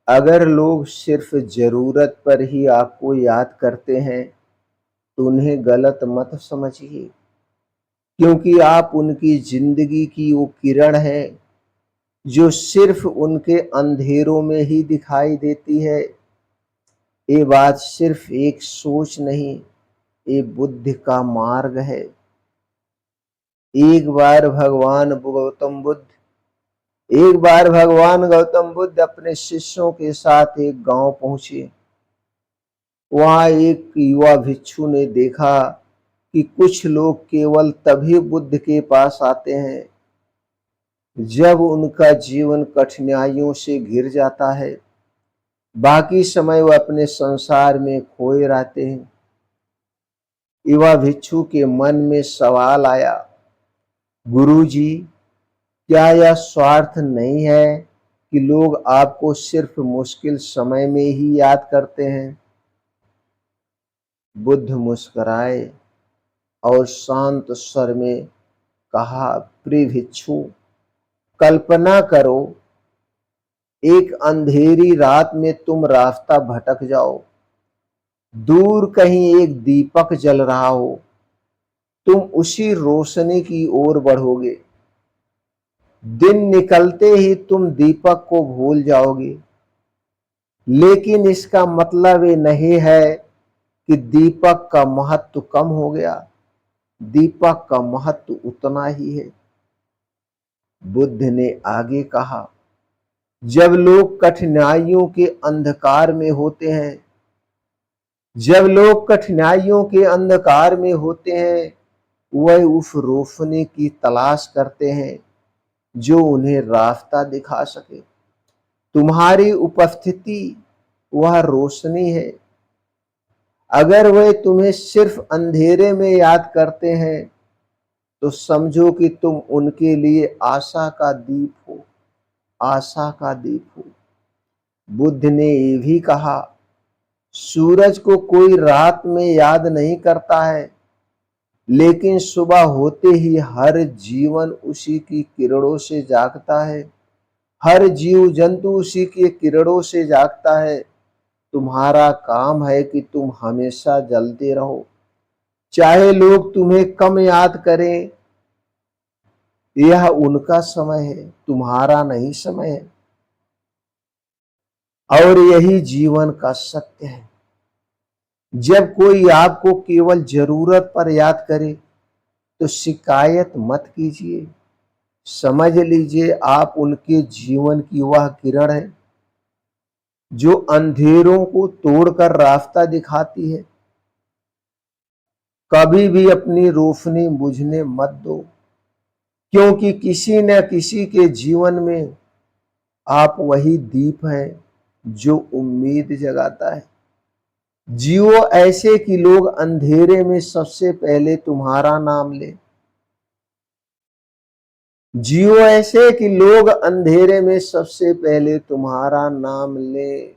अगर लोग सिर्फ जरूरत पर ही आपको याद करते हैं तो उन्हें गलत मत समझिए, क्योंकि आप उनकी जिंदगी की वो किरण है जो सिर्फ उनके अंधेरों में ही दिखाई देती है। ये बात सिर्फ एक सोच नहीं, ये बुद्धि का मार्ग है। एक बार भगवान गौतम बुद्ध अपने शिष्यों के साथ एक गांव पहुंचे। वहां एक युवा भिक्षु ने देखा कि कुछ लोग केवल तभी बुद्ध के पास आते हैं जब उनका जीवन कठिनाइयों से घिर जाता है। बाकी समय वह अपने संसार में खोए रहते हैं। युवा भिक्षु के मन में सवाल आया, गुरुजी, क्या यह स्वार्थ नहीं है कि लोग आपको सिर्फ मुश्किल समय में ही याद करते हैं? बुद्ध मुस्कुराए और शांत स्वर में कहा, प्रिय भिक्षु, कल्पना करो, एक अंधेरी रात में तुम रास्ता भटक जाओ। दूर कहीं एक दीपक जल रहा हो, तुम उसी रोशनी की ओर बढ़ोगे। दिन निकलते ही तुम दीपक को भूल जाओगे, लेकिन इसका मतलब ये नहीं है कि दीपक का महत्व कम हो गया। दीपक का महत्व उतना ही है। बुद्ध ने आगे कहा, जब लोग कठिनाइयों के अंधकार में होते हैं वह उस रोशनी की तलाश करते हैं जो उन्हें रास्ता दिखा सके। तुम्हारी उपस्थिति वह रोशनी है। अगर वे तुम्हें सिर्फ अंधेरे में याद करते हैं तो समझो कि तुम उनके लिए आशा का दीप हो। बुद्ध ने ये भी कहा, सूरज को कोई रात में याद नहीं करता है, लेकिन सुबह होते ही हर जीवन उसी की किरणों से जागता है। हर जीव जंतु उसी की किरणों से जागता है। तुम्हारा काम है कि तुम हमेशा जलते रहो, चाहे लोग तुम्हें कम याद करें। यह उनका समय है, तुम्हारा नहीं समय है। और यही जीवन का सत्य है। जब कोई आपको केवल जरूरत पर याद करे तो शिकायत मत कीजिए। समझ लीजिए आप उनके जीवन की वह किरण है जो अंधेरों को तोड़कर रास्ता दिखाती है। कभी भी अपनी रोशनी बुझने मत दो, क्योंकि किसी न किसी के जीवन में आप वही दीप हैं जो उम्मीद जगाता है। जियो ऐसे कि लोग अंधेरे में सबसे पहले तुम्हारा नाम ले। जियो ऐसे कि लोग अंधेरे में सबसे पहले तुम्हारा नाम ले।